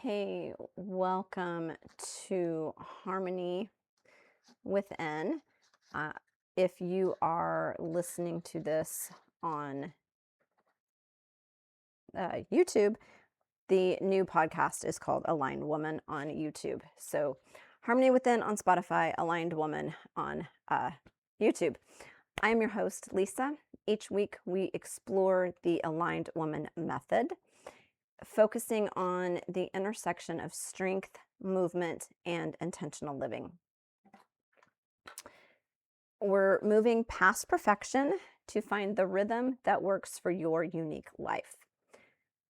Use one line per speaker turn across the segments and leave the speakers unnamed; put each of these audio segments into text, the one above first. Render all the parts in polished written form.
Hey, welcome to Harmony Within. Uh, if you are listening to this on YouTube, the new podcast is called Aligned Woman on YouTube. So, Harmony Within on Spotify, Aligned Woman on YouTube. I am your host, Lisa. Each week we explore the Aligned Woman method, focusing on the intersection of strength, movement, and intentional living. We're moving past perfection to find the rhythm that works for your unique life,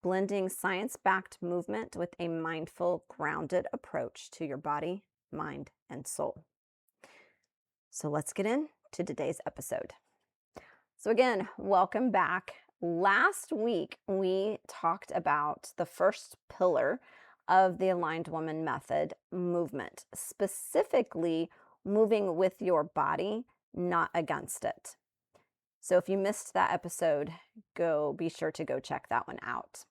blending science-backed movement with a mindful, grounded approach to your body, mind, and soul. So let's get into today's episode. So again, welcome back. Last week, we talked about the first pillar of the Aligned Woman method, movement, specifically moving with your body, not against it. So if you missed that episode, be sure to go check that one out.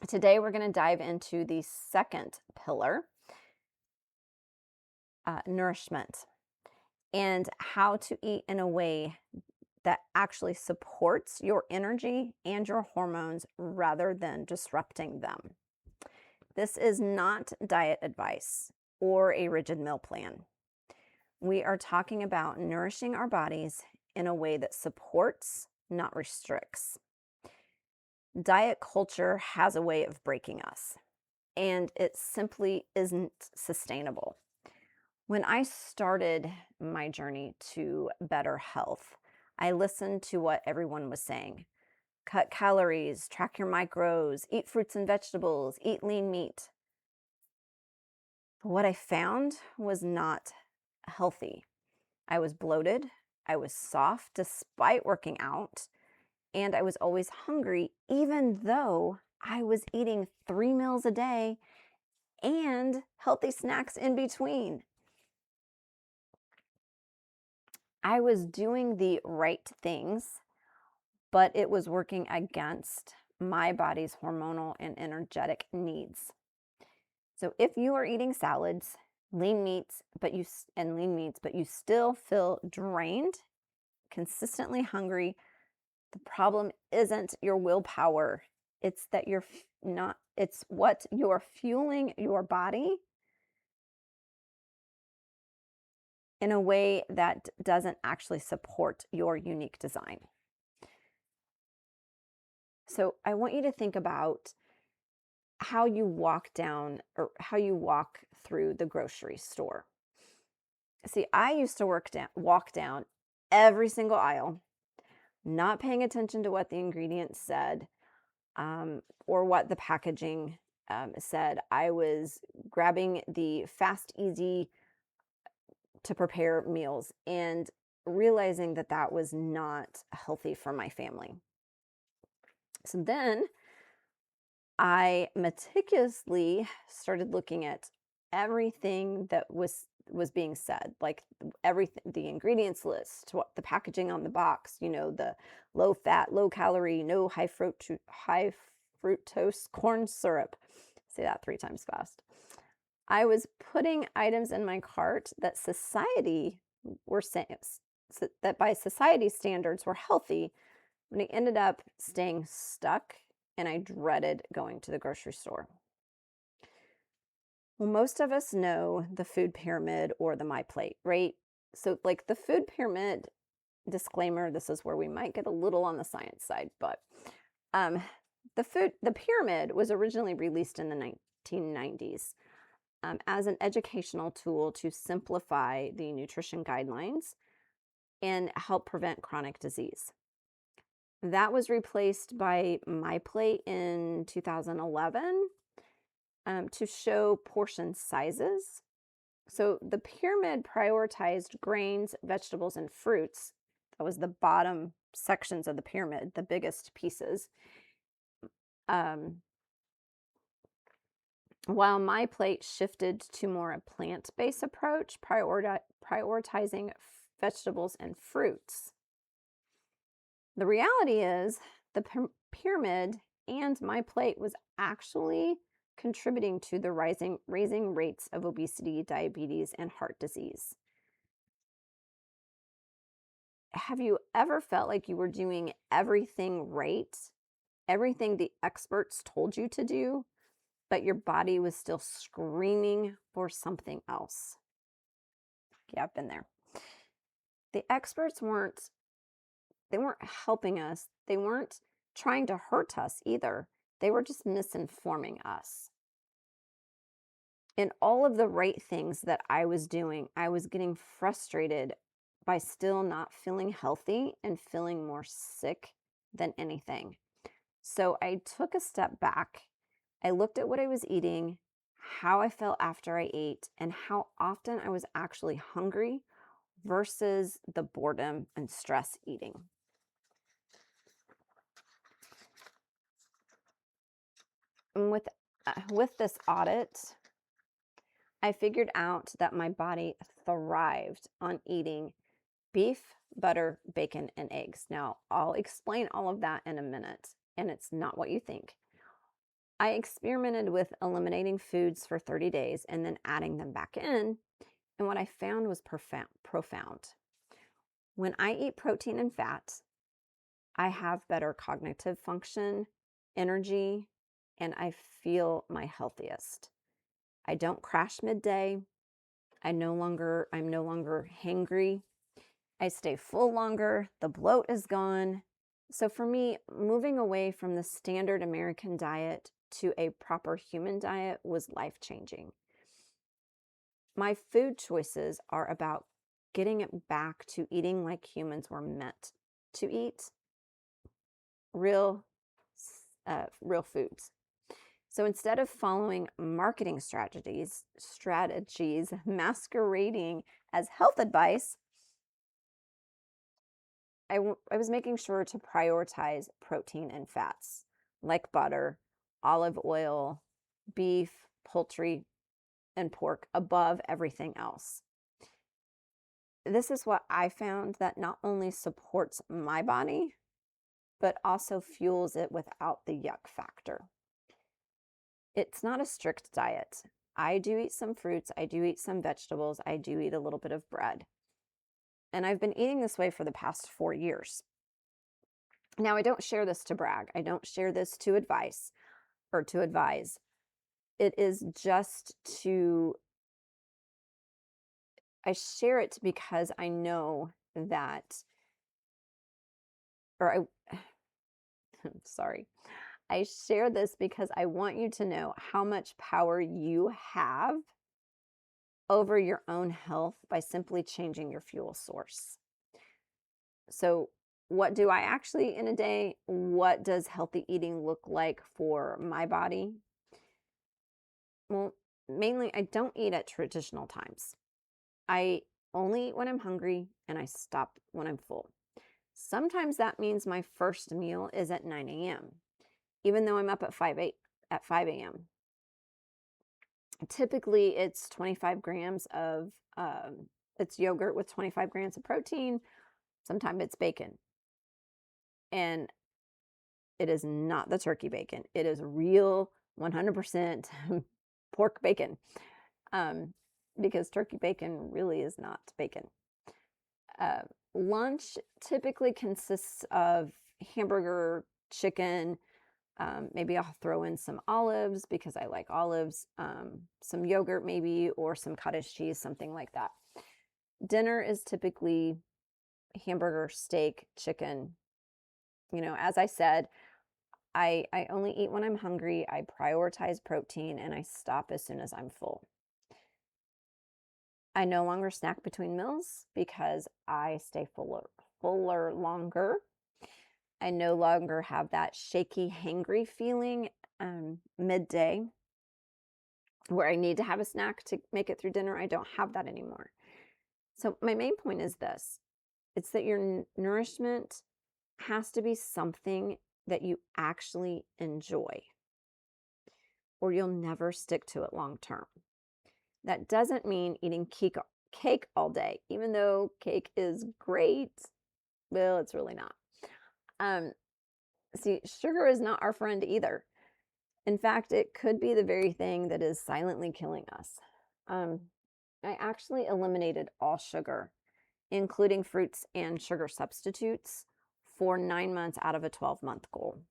Today, we're going to dive into the second pillar, nourishment, and how to eat in a way that actually supports your energy and your hormones rather than disrupting them. This is not diet advice or a rigid meal plan. We are talking about nourishing our bodies in a way that supports, not restricts. Diet culture has a way of breaking us, and it simply isn't sustainable. When I started my journey to better health, I listened to what everyone was saying. Cut calories, track your macros, eat fruits and vegetables, eat lean meat. But what I found was not healthy. I was bloated, I was soft despite working out, and I was always hungry even though I was eating 3 meals a day and healthy snacks in between. I was doing the right things, but it was working against my body's hormonal and energetic needs. So if you are eating salads, lean meats, but you still feel drained, consistently hungry, the problem isn't your willpower. It's that it's what you're fueling your body in a way that doesn't actually support your unique design. So I want you to think about how you walk through the grocery store. See, I used to walk down every single aisle, not paying attention to what the ingredients said, or what the packaging said. I was grabbing the fast, easy to prepare meals and realizing that that was not healthy for my family. So then I meticulously started looking at everything that was being said, like everything, the ingredients list, what the packaging on the box, the low fat, low calorie, no high fructose corn syrup. Say that 3 times fast. I was putting items in my cart that society were saying that by society standards were healthy, but I ended up staying stuck, and I dreaded going to the grocery store. Well, most of us know the food pyramid or the MyPlate, right? So, like the food pyramid, disclaimer, this is where we might get a little on the science side, but the pyramid was originally released in the 1990s as an educational tool to simplify the nutrition guidelines and help prevent chronic disease. That was replaced by MyPlate in 2011 to show portion sizes. So the pyramid prioritized grains, vegetables, and fruits. That was the bottom sections of the pyramid, the biggest pieces. While MyPlate shifted to more a plant-based approach, prioritizing vegetables and fruits. The reality is the pyramid and MyPlate was actually contributing to the raising rates of obesity, diabetes, and heart disease. Have you ever felt like you were doing everything right, everything the experts told you to do, but your body was still screaming for something else? Yeah, I've been there. The experts weren't helping us. They weren't trying to hurt us either. They were just misinforming us. In all of the right things that I was doing, I was getting frustrated by still not feeling healthy and feeling more sick than anything. So I took a step back. I looked at what I was eating, how I felt after I ate, and how often I was actually hungry versus the boredom and stress eating. And with this audit, I figured out that my body thrived on eating beef, butter, bacon, and eggs. Now, I'll explain all of that in a minute, and it's not what you think. I experimented with eliminating foods for 30 days and then adding them back in, and what I found was profound. When I eat protein and fat, I have better cognitive function, energy, and I feel my healthiest. I don't crash midday. I'm no longer hangry. I stay full longer. The bloat is gone. So for me, moving away from the standard American diet to a proper human diet was life-changing. My food choices are about getting it back to eating like humans were meant to eat, real foods. So instead of following marketing strategies masquerading as health advice, I was making sure to prioritize protein and fats like butter, olive oil, beef, poultry, and pork above everything else. This is what I found that not only supports my body, but also fuels it without the yuck factor. It's not a strict diet. I do eat some fruits, I do eat some vegetables, I do eat a little bit of bread. And I've been eating this way for the past 4 years. Now, I don't share this to brag. I don't share this to advise. It is just I share it because I know that, I'm sorry. I share this because I want you to know how much power you have over your own health by simply changing your fuel source. So, what do I actually eat in a day? What does healthy eating look like for my body? Well, mainly, I don't eat at traditional times. I only eat when I'm hungry and I stop when I'm full. Sometimes that means my first meal is at 9 a.m., even though I'm up at 5 a.m. Typically, it's 25 grams of, it's yogurt with 25 grams of protein. Sometimes it's bacon. And it is not the turkey bacon. It is real 100% pork bacon, because turkey bacon really is not bacon. Lunch typically consists of hamburger, chicken, maybe I'll throw in some olives because I like olives, some yogurt maybe, or some cottage cheese, something like that. Dinner is typically hamburger, steak, chicken. As I said, I only eat when I'm hungry, I prioritize protein, and I stop as soon as I'm full. I no longer snack between meals because I stay fuller longer. I no longer have that shaky, hangry feeling midday where I need to have a snack to make it through dinner. I don't have that anymore. So my main point is this. It's that your nourishment has to be something that you actually enjoy, or you'll never stick to it long term. That doesn't mean eating cake all day, even though cake is great. Well, it's really not. See, sugar is not our friend either. In fact, it could be the very thing that is silently killing us. Um, I actually eliminated all sugar, including fruits and sugar substitutes, for 9 months out of a 12-month goal.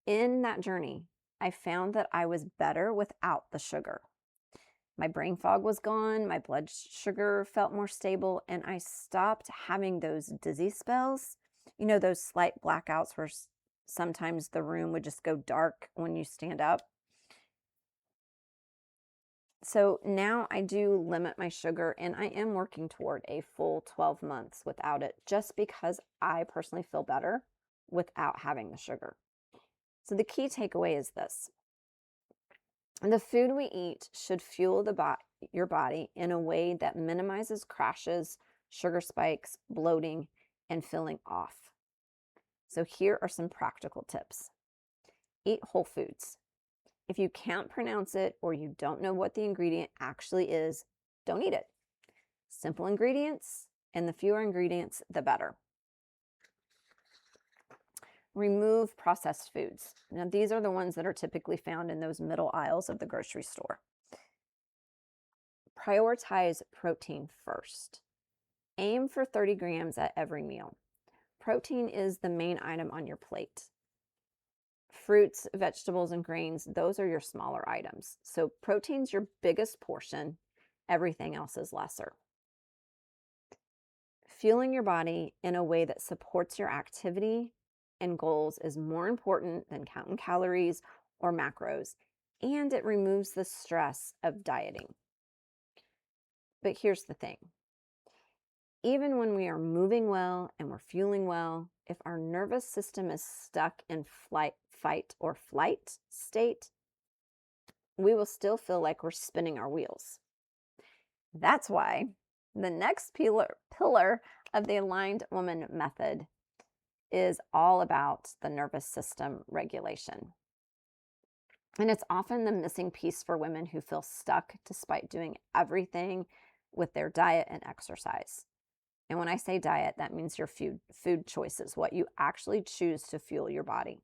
In that journey, I found that I was better without the sugar. My brain fog was gone, my blood sugar felt more stable, and I stopped having those dizzy spells. Those slight blackouts where sometimes the room would just go dark when you stand up. So now I do limit my sugar, and I am working toward a full 12 months without it, just because I personally feel better without having the sugar. So the key takeaway is this: the food we eat should fuel your body in a way that minimizes crashes, sugar spikes, bloating, and feeling off. So here are some practical tips. Eat whole foods. If you can't pronounce it or you don't know what the ingredient actually is, don't eat it. Simple ingredients, and the fewer ingredients, the better. Remove processed foods. Now, these are the ones that are typically found in those middle aisles of the grocery store. Prioritize protein first. Aim for 30 grams at every meal. Protein is the main item on your plate. Fruits, vegetables, and grains, those are your smaller items. So protein's your biggest portion. Everything else is lesser. Fueling your body in a way that supports your activity and goals is more important than counting calories or macros, and it removes the stress of dieting. But here's the thing. Even when we are moving well and we're fueling well, if our nervous system is stuck in fight or flight state, we will still feel like we're spinning our wheels. That's why the next pillar of the Aligned Woman Method is all about the nervous system regulation. And it's often the missing piece for women who feel stuck despite doing everything with their diet and exercise. And when I say diet, that means your food choices, what you actually choose to fuel your body.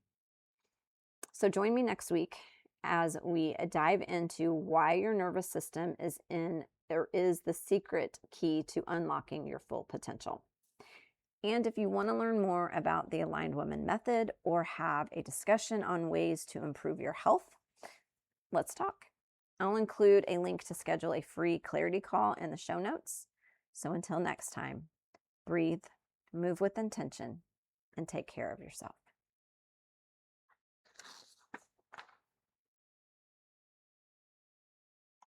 So join me next week as we dive into why your nervous system is the secret key to unlocking your full potential. And if you want to learn more about the Aligned Woman Method or have a discussion on ways to improve your health, let's talk. I'll include a link to schedule a free clarity call in the show notes. So until next time, breathe, move with intention, and take care of yourself.